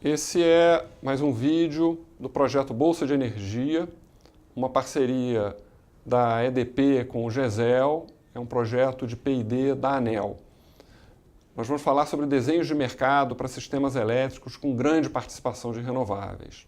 Esse é mais um vídeo do projeto Bolsa de Energia, uma parceria da EDP com o GESEL, é um projeto de P&D da ANEEL. Nós vamos falar sobre desenhos de mercado para sistemas elétricos com grande participação de renováveis.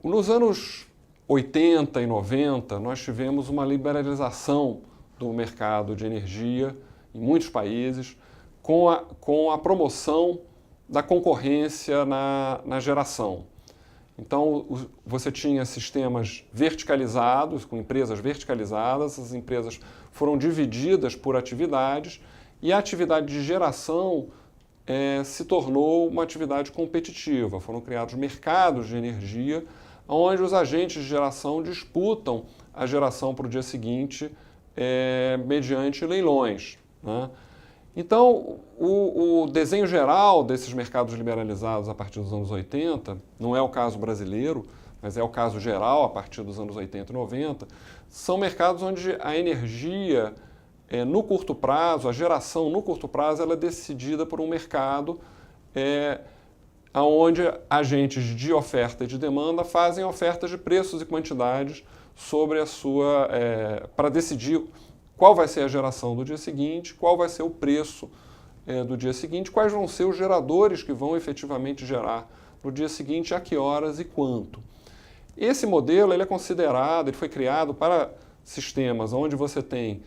Nos anos 80 e 90, nós tivemos uma liberalização do mercado de energia em muitos países, com a promoção da concorrência na geração. Então, você tinha sistemas verticalizados, com empresas verticalizadas, as empresas foram divididas por atividades e a atividade de geração se tornou uma atividade competitiva. Foram criados mercados de energia, onde os agentes de geração disputam a geração para o dia seguinte mediante leilões, né? Então, o desenho geral desses mercados liberalizados a partir dos anos 80, não é o caso brasileiro, mas é o caso geral a partir dos anos 80 e 90, são mercados onde a energia no curto prazo, a geração no curto prazo, ela é decidida por um mercado onde agentes de oferta e de demanda fazem ofertas de preços e quantidades sobre para decidir qual vai ser a geração do dia seguinte, qual vai ser o preço do dia seguinte, quais vão ser os geradores que vão efetivamente gerar no dia seguinte, a que horas e quanto. Esse modelo ele é considerado, ele foi criado para sistemas onde você tem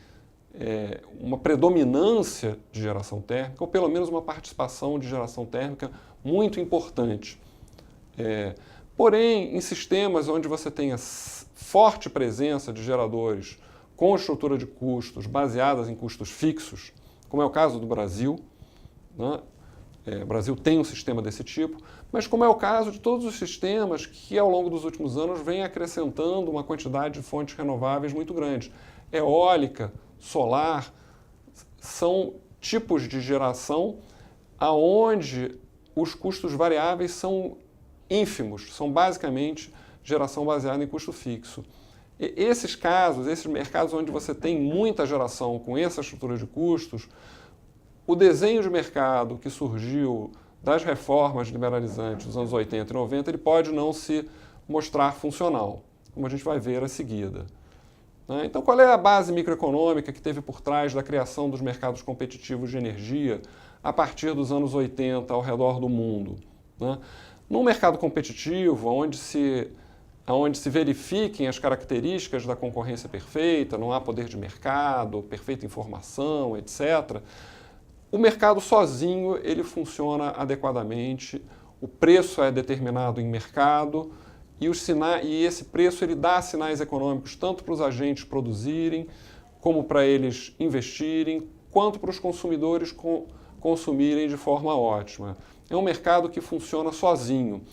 uma predominância de geração térmica, ou pelo menos uma participação de geração térmica muito importante. Porém, em sistemas onde você tem a forte presença de geradores com estrutura de custos baseadas em custos fixos, como é o caso do Brasil, né? O Brasil tem um sistema desse tipo, mas como é o caso de todos os sistemas que ao longo dos últimos anos vêm acrescentando uma quantidade de fontes renováveis muito grande. Eólica, solar, são tipos de geração aonde os custos variáveis são ínfimos, são basicamente geração baseada em custo fixo. Esses casos, esses mercados onde você tem muita geração com essa estrutura de custos, o desenho de mercado que surgiu das reformas liberalizantes dos anos 80 e 90, ele pode não se mostrar funcional, como a gente vai ver a seguida. Então, qual é a base microeconômica que teve por trás da criação dos mercados competitivos de energia a partir dos anos 80 ao redor do mundo? Num mercado competitivo, onde se verifiquem as características da concorrência perfeita, não há poder de mercado, perfeita informação, etc., o mercado sozinho ele funciona adequadamente, o preço é determinado em mercado e esse preço ele dá sinais econômicos tanto para os agentes produzirem, como para eles investirem, quanto para os consumidores consumirem de forma ótima. É um mercado que funciona sozinho.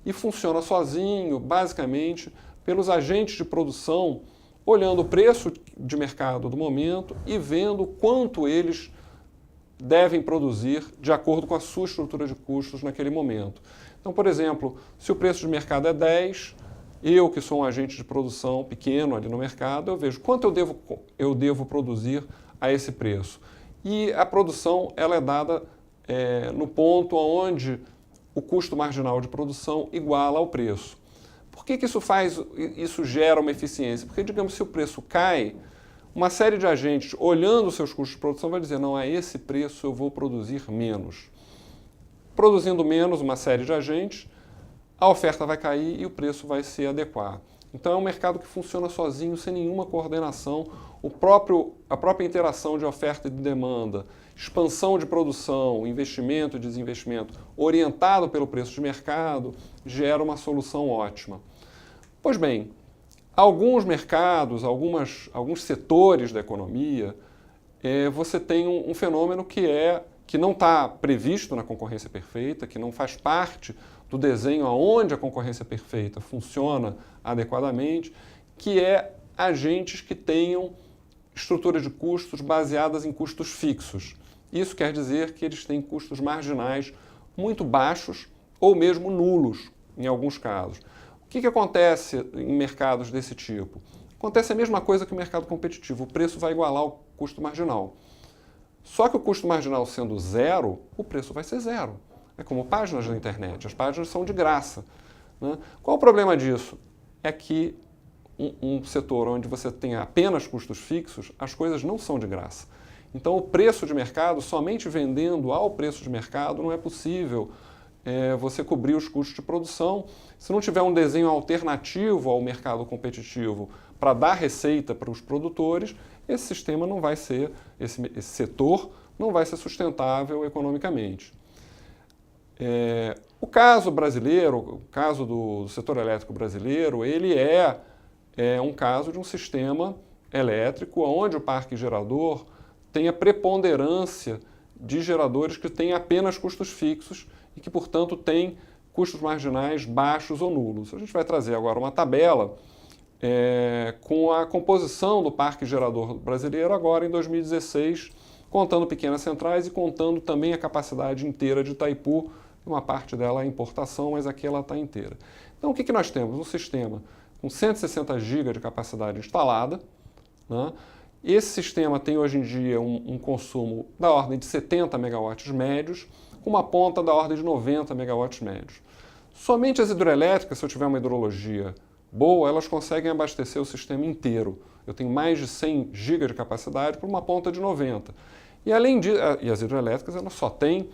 E funciona sozinho, basicamente, pelos agentes de produção, olhando o preço de mercado do momento e vendo quanto eles devem produzir de acordo com a sua estrutura de custos naquele momento. Então, por exemplo, se o preço de mercado é 10, eu que sou um agente de produção pequeno ali no mercado, eu vejo quanto eu devo produzir a esse preço. E a produção ela é dada no ponto onde o custo marginal de produção iguala ao preço. Por que isso gera uma eficiência? Porque, digamos, se o preço cai, uma série de agentes, olhando os seus custos de produção, vai dizer, não, a esse preço eu vou produzir menos. Produzindo menos uma série de agentes, a oferta vai cair e o preço vai se adequar. Então é um mercado que funciona sozinho, sem nenhuma coordenação. A própria interação de oferta e de demanda, expansão de produção, investimento e desinvestimento, orientado pelo preço de mercado, gera uma solução ótima. Pois bem, alguns mercados, alguns setores da economia, você tem um fenômeno que não está previsto na concorrência perfeita, que não faz parte do desenho aonde a concorrência perfeita funciona adequadamente, que é agentes que tenham estruturas de custos baseadas em custos fixos. Isso quer dizer que eles têm custos marginais muito baixos ou mesmo nulos, em alguns casos. O que acontece em mercados desse tipo? Acontece a mesma coisa que o mercado competitivo, o preço vai igualar o custo marginal. Só que o custo marginal sendo zero, o preço vai ser zero. É como páginas da internet, as páginas são de graça. Né? Qual o problema disso? É que um setor onde você tem apenas custos fixos, as coisas não são de graça. Então, o preço de mercado, somente vendendo ao preço de mercado, não é possível você cobrir os custos de produção. Se não tiver um desenho alternativo ao mercado competitivo para dar receita para os produtores, esse sistema não vai ser, esse setor não vai ser sustentável economicamente. O caso brasileiro, o caso do setor elétrico brasileiro, ele é um caso de um sistema elétrico onde o parque gerador tem a preponderância de geradores que têm apenas custos fixos e que, portanto, têm custos marginais baixos ou nulos. A gente vai trazer agora uma tabela com a composição do parque gerador brasileiro agora em 2016, contando pequenas centrais e contando também a capacidade inteira de Itaipu. Uma parte dela é importação, mas aqui ela está inteira. Então, o que nós temos? Um sistema com 160 GB de capacidade instalada. Né? Esse sistema tem hoje em dia um consumo da ordem de 70 megawatts médios, com uma ponta da ordem de 90 megawatts médios. Somente as hidrelétricas, se eu tiver uma hidrologia boa, elas conseguem abastecer o sistema inteiro. Eu tenho mais de 100 GB de capacidade por uma ponta de 90. E além disso, e as hidrelétricas elas só têm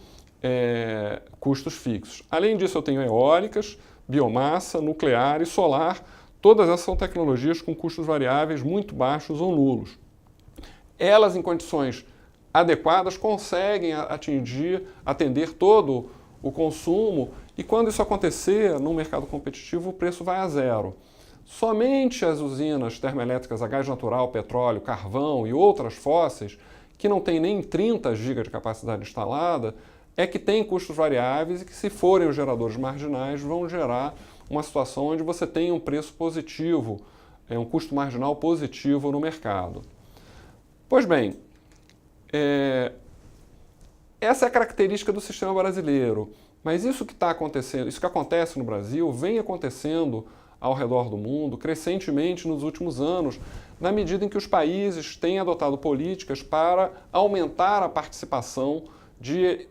custos fixos. Além disso, eu tenho eólicas, biomassa, nuclear e solar. Todas essas são tecnologias com custos variáveis muito baixos ou nulos. Elas, em condições adequadas, conseguem atender todo o consumo e quando isso acontecer no mercado competitivo, o preço vai a zero. Somente as usinas termoelétricas a gás natural, petróleo, carvão e outras fósseis, que não têm nem 30 GB de capacidade instalada, é que têm custos variáveis e que, se forem os geradores marginais, vão gerar uma situação onde você tem um preço positivo, um custo marginal positivo no mercado. Pois bem, essa é a característica do sistema brasileiro, mas isso que está acontecendo, isso que acontece no Brasil, vem acontecendo ao redor do mundo crescentemente nos últimos anos, na medida em que os países têm adotado políticas para aumentar a participação de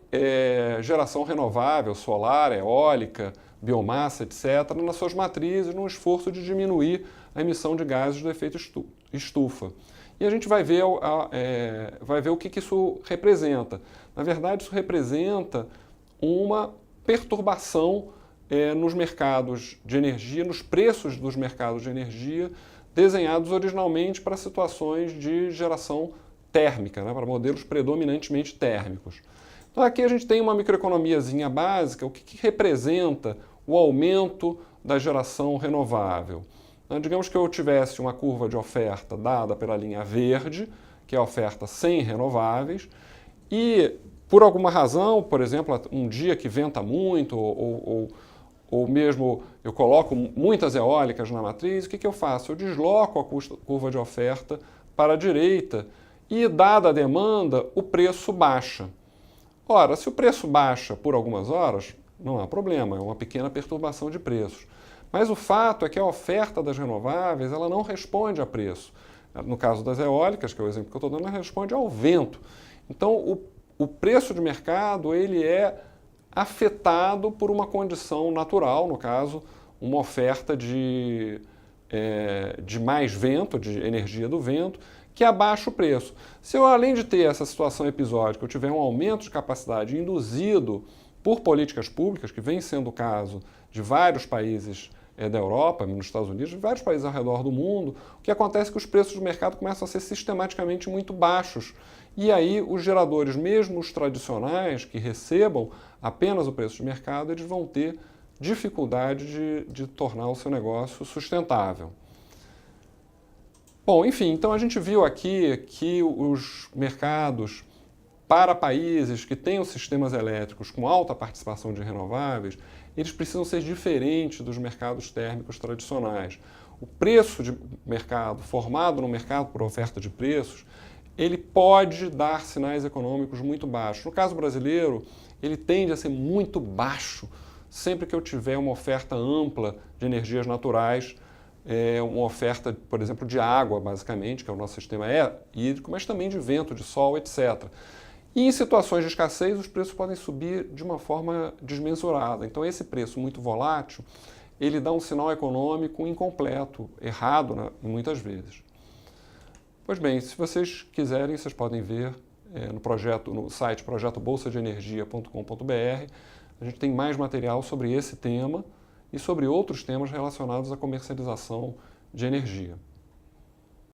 geração renovável, solar, eólica, biomassa, etc., nas suas matrizes, num esforço de diminuir a emissão de gases do efeito estufa. E a gente vai ver o que isso representa. Na verdade, isso representa uma perturbação nos mercados de energia, nos preços dos mercados de energia, desenhados originalmente para situações de geração térmica, né, para modelos predominantemente térmicos. Então aqui a gente tem uma microeconomiazinha básica, o que representa o aumento da geração renovável. Digamos que eu tivesse uma curva de oferta dada pela linha verde, que é a oferta sem renováveis, e por alguma razão, por exemplo, um dia que venta muito, ou mesmo eu coloco muitas eólicas na matriz, o que eu faço? Eu desloco a curva de oferta para a direita e, dada a demanda, o preço baixa. Ora, se o preço baixa por algumas horas, não há problema, é uma pequena perturbação de preços. Mas o fato é que a oferta das renováveis ela não responde a preço. No caso das eólicas, que é o exemplo que eu estou dando, ela responde ao vento. Então, o preço de mercado ele é afetado por uma condição natural, no caso, uma oferta de mais vento, de energia do vento, que abaixa o preço. Se eu, além de ter essa situação episódica, eu tiver um aumento de capacidade induzido por políticas públicas, que vem sendo o caso de vários países da Europa, nos Estados Unidos, de vários países ao redor do mundo, o que acontece é que os preços do mercado começam a ser sistematicamente muito baixos. E aí os geradores, mesmo os tradicionais, que recebam apenas o preço de mercado, eles vão ter dificuldade de tornar o seu negócio sustentável. Bom, enfim, então a gente viu aqui que os mercados para países que tenham sistemas elétricos com alta participação de renováveis, eles precisam ser diferentes dos mercados térmicos tradicionais. O preço de mercado, formado no mercado por oferta de preços, ele pode dar sinais econômicos muito baixos. No caso brasileiro, ele tende a ser muito baixo sempre que eu tiver uma oferta ampla de energias naturais, uma oferta, por exemplo, de água, basicamente, que é o nosso sistema hídrico, mas também de vento, de sol, etc. E em situações de escassez, os preços podem subir de uma forma desmesurada. Então, esse preço muito volátil, ele dá um sinal econômico incompleto, errado, né, muitas vezes. Pois bem, se vocês quiserem, vocês podem ver no site projetobolsadeenergia.com.br. A gente tem mais material sobre esse tema e sobre outros temas relacionados à comercialização de energia.